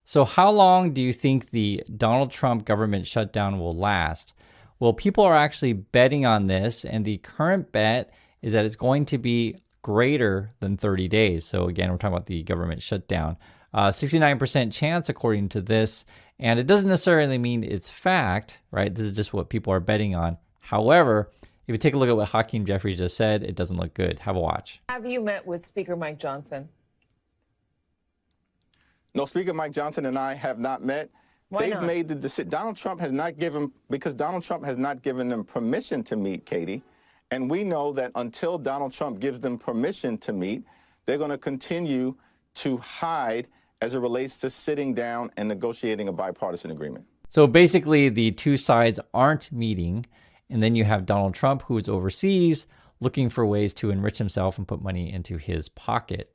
So how long do you think the Donald Trump government shutdown will last? Well, people are actually betting on this, and the current bet is that it's going to be greater than 30 days. So again, we're talking about the government shutdown. 69% chance according to this, and it doesn't necessarily mean it's fact, right? This is just what people are betting on. However, if you take a look at what Hakeem Jeffries just said, it doesn't look good. Have a watch. Have you met with Speaker Mike Johnson? No, Speaker Mike Johnson and I have not met. Why They've not? made the decision. Donald Trump has not given, because Donald Trump has not given them permission to meet, Katie. And we know that until Donald Trump gives them permission to meet, they're going to continue to hide as it relates to sitting down and negotiating a bipartisan agreement. So basically, the two sides aren't meeting. And then you have Donald Trump, who is overseas, looking for ways to enrich himself and put money into his pocket.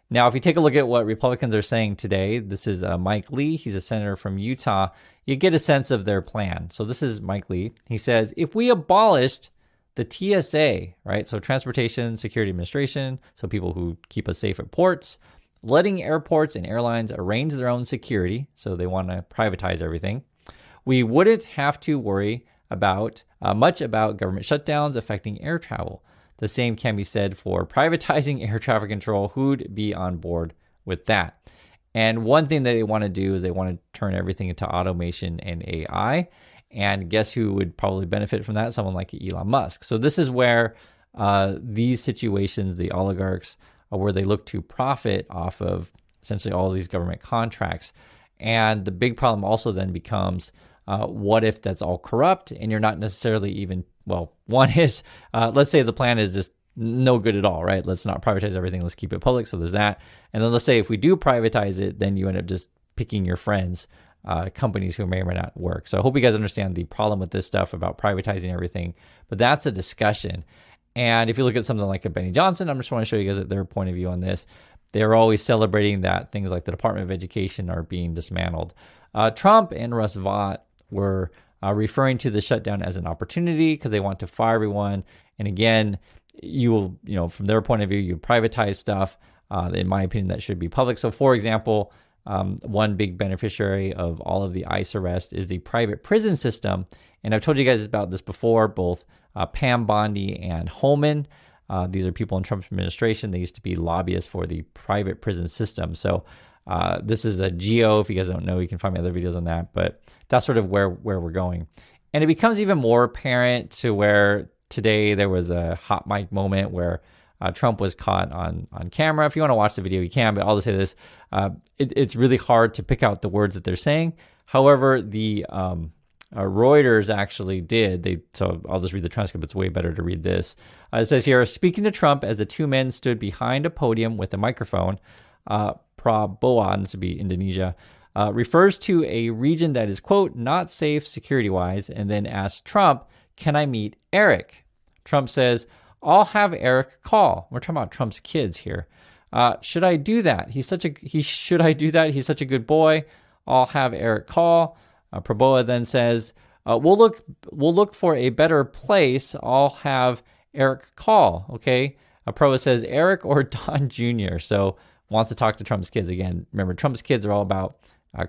Now, if you take a look at what Republicans are saying today, this is Mike Lee. He's a senator from Utah. You get a sense of their plan. So this is Mike Lee. He says, if we abolished the TSA, right, so Transportation Security Administration, so people who keep us safe at ports, letting airports and airlines arrange their own security, so they want to privatize everything, we wouldn't have to worry about much about government shutdowns affecting air travel. The same can be said for privatizing air traffic control. Who'd be on board with that? And one thing that they want to do is they want to turn everything into automation and AI. And guess who would probably benefit from that? Someone like Elon Musk. So this is where these situations, the oligarchs, are where they look to profit off of essentially all of these government contracts. And the big problem also then becomes, what if that's all corrupt and you're not necessarily even, well, one is, let's say the plan is just no good at all, right? Let's not privatize everything. Let's keep it public. So there's that. And then let's say if we do privatize it, then you end up just picking your friends, companies who may or may not work. So I hope you guys understand the problem with this stuff about privatizing everything, but that's a discussion. And if you look at something like a Benny Johnson, I just want to show you guys their point of view on this. They're always celebrating that things like the Department of Education are being dismantled. Trump and Russ Vought were referring to the shutdown as an opportunity because they want to fire everyone. And again, you will, from their point of view, you privatize stuff. In my opinion, that should be public. So for example, one big beneficiary of all of the ICE arrests is the private prison system. And I've told you guys about this before, both Pam Bondi and Holman. These are people in Trump's administration. They used to be lobbyists for the private prison system. So this is a geo. If you guys don't know, you can find my other videos on that. But that's sort of where we're going. And it becomes even more apparent to where today there was a hot mic moment where Trump was caught on camera. If you want to watch the video, you can. But I'll just say this. It's really hard to pick out the words that they're saying. However, the Reuters actually did. So I'll just read the transcript. It's way better to read this. It says here, speaking to Trump as the two men stood behind a podium with a microphone, Prabowo, and this would be Indonesia, refers to a region that is, quote, not safe security-wise, and then asks Trump, can I meet Eric? Trump says, I'll have Eric call. We're talking about Trump's kids here. Should I do that? Should I do that? He's such a good boy. I'll have Eric call. Prabowo then says, we'll look for a better place. I'll have Eric call. Okay. Prabowo says Eric or Don Jr. So wants to talk to Trump's kids again. Remember, Trump's kids are all about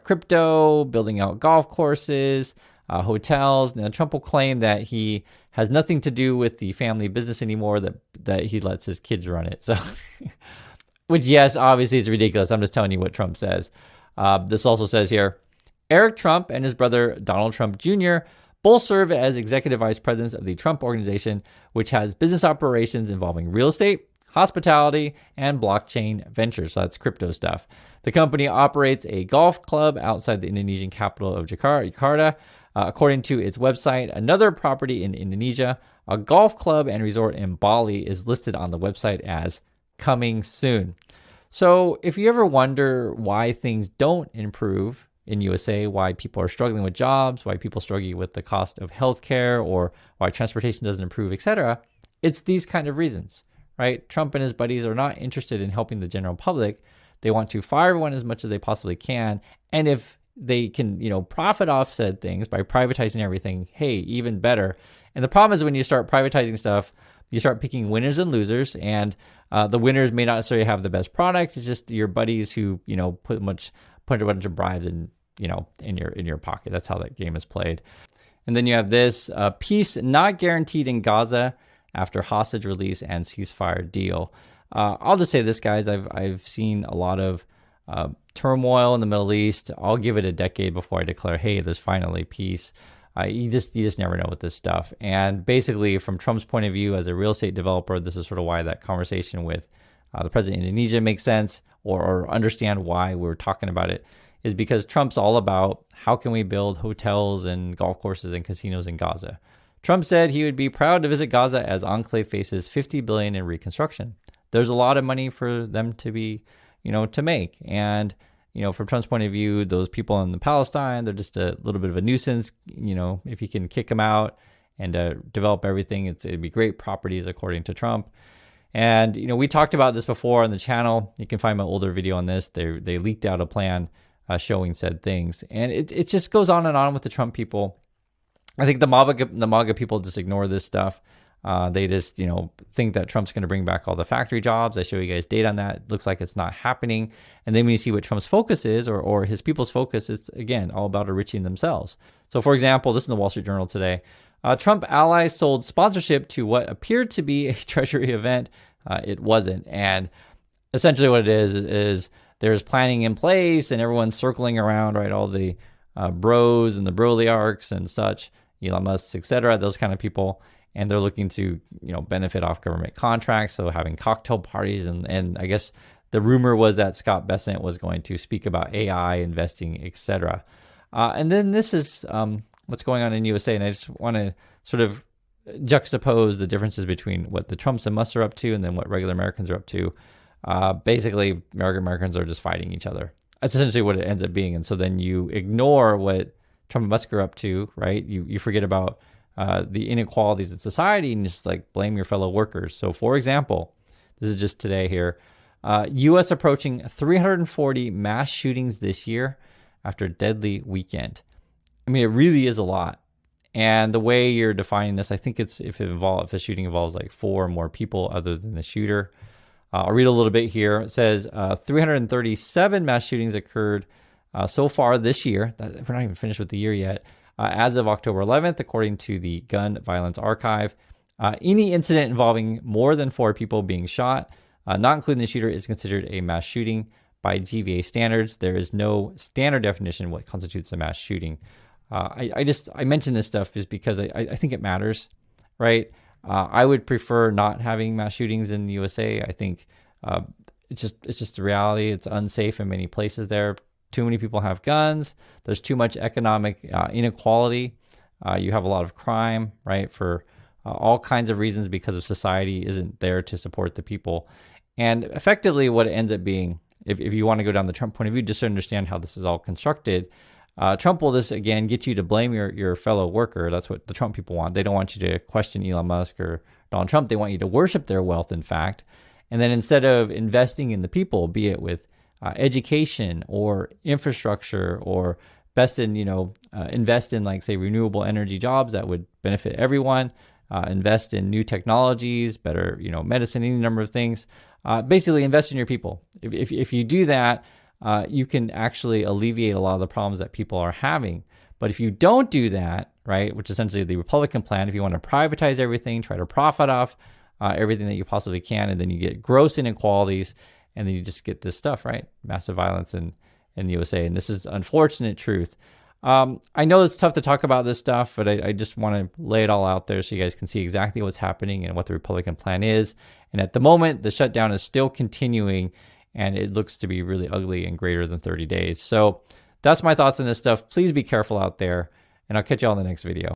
crypto, building out golf courses, hotels. Now, Trump will claim that he has nothing to do with the family business anymore, that he lets his kids run it. So, which, yes, obviously is ridiculous. I'm just telling you what Trump says. This also says here, Eric Trump and his brother Donald Trump Jr. both serve as executive vice presidents of the Trump Organization, which has business operations involving real estate, hospitality, and blockchain ventures. So that's crypto stuff. The company operates a golf club outside the Indonesian capital of Jakarta. According to its website, another property in Indonesia, a golf club and resort in Bali, is listed on the website as coming soon. So if you ever wonder why things don't improve in USA, why people are struggling with jobs, why people struggle with the cost of healthcare, or why transportation doesn't improve, etc., it's these kind of reasons, right? Trump and his buddies are not interested in helping the general public. They want to fire everyone as much as they possibly can. And if they can, profit off said things by privatizing everything, hey, even better. And the problem is when you start privatizing stuff, you start picking winners and losers, and the winners may not necessarily have the best product. It's just your buddies who, put much put a bunch of bribes in, in your pocket. That's how that game is played. And then you have this peace not guaranteed in Gaza after hostage release and ceasefire deal. I'll just say this, guys. I've seen a lot of turmoil in the Middle East. I'll give it a decade before I declare, hey, there's finally peace. You just never know with this stuff. And basically, from Trump's point of view as a real estate developer, this is sort of why that conversation with the president of Indonesia makes sense, or understand why we're talking about it, is because Trump's all about how can we build hotels and golf courses and casinos in Gaza. Trump said he would be proud to visit Gaza as Enclave faces $50 billion in reconstruction. There's a lot of money for them to be, to make. And, from Trump's point of view, those people in Palestine, they're just a little bit of a nuisance. If he can kick them out and develop everything, it'd be great properties according to Trump. And, we talked about this before on the channel. You can find my older video on this. They leaked out a plan showing said things. And it just goes on and on with the Trump people. I think the MAGA people just ignore this stuff. They just, think that Trump's going to bring back all the factory jobs. I show you guys data on that. It looks like it's not happening. And then when you see what Trump's focus is, or his people's focus, it's, again, all about enriching themselves. So, for example, this is in the Wall Street Journal today. Trump allies sold sponsorship to what appeared to be a Treasury event. It wasn't. And essentially what it is there's planning in place and everyone's circling around, right? All the bros and the broliarchs and such, Elon Musk, etc., those kind of people. And they're looking to, benefit off government contracts. So having cocktail parties. And I guess the rumor was that Scott Bessent was going to speak about AI investing, etc. And then this is what's going on in USA. And I just want to sort of juxtapose the differences between what the Trumps and Musk are up to and then what regular Americans are up to. Basically, Americans are just fighting each other. That's essentially what it ends up being. And so then you ignore what Trump and Musk are up to, right? You forget about the inequalities in society and just blame your fellow workers. So, for example, this is just today here, U.S. approaching 340 mass shootings this year after a deadly weekend. I mean, it really is a lot. And the way you're defining this, I think it's if a shooting involves 4 or more people other than the shooter. I'll read a little bit here. It says 337 mass shootings occurred so far this year. We're not even finished with the year yet. As of October 11th, according to the Gun Violence Archive, any incident involving more than 4 people being shot, not including the shooter, is considered a mass shooting by TVA standards. There is no standard definition of what constitutes a mass shooting. I mention this stuff just because I think it matters, right? I would prefer not having mass shootings in the USA. I think it's just the reality. It's unsafe in many places there. Too many people have guns. There's too much economic inequality. You have a lot of crime, right, for all kinds of reasons because of society isn't there to support the people. And effectively what it ends up being, if you want to go down the Trump point of view, just to understand how this is all constructed, Trump will just, again, get you to blame your fellow worker. That's what the Trump people want. They don't want you to question Elon Musk or Donald Trump. They want you to worship their wealth, in fact. And then instead of investing in the people, be it with education or infrastructure or invest in say renewable energy jobs that would benefit everyone, invest in new technologies, better, medicine, any number of things, basically invest in your people. If you do that, you can actually alleviate a lot of the problems that people are having. But if you don't do that, right, which is essentially the Republican plan, if you want to privatize everything, try to profit off everything that you possibly can, and then you get gross inequalities, and then you just get this stuff, right? Massive violence in the USA. And this is unfortunate truth. I know it's tough to talk about this stuff, but I just want to lay it all out there so you guys can see exactly what's happening and what the Republican plan is. And at the moment, the shutdown is still continuing, and it looks to be really ugly and greater than 30 days. So that's my thoughts on this stuff. Please be careful out there, and I'll catch you all in the next video.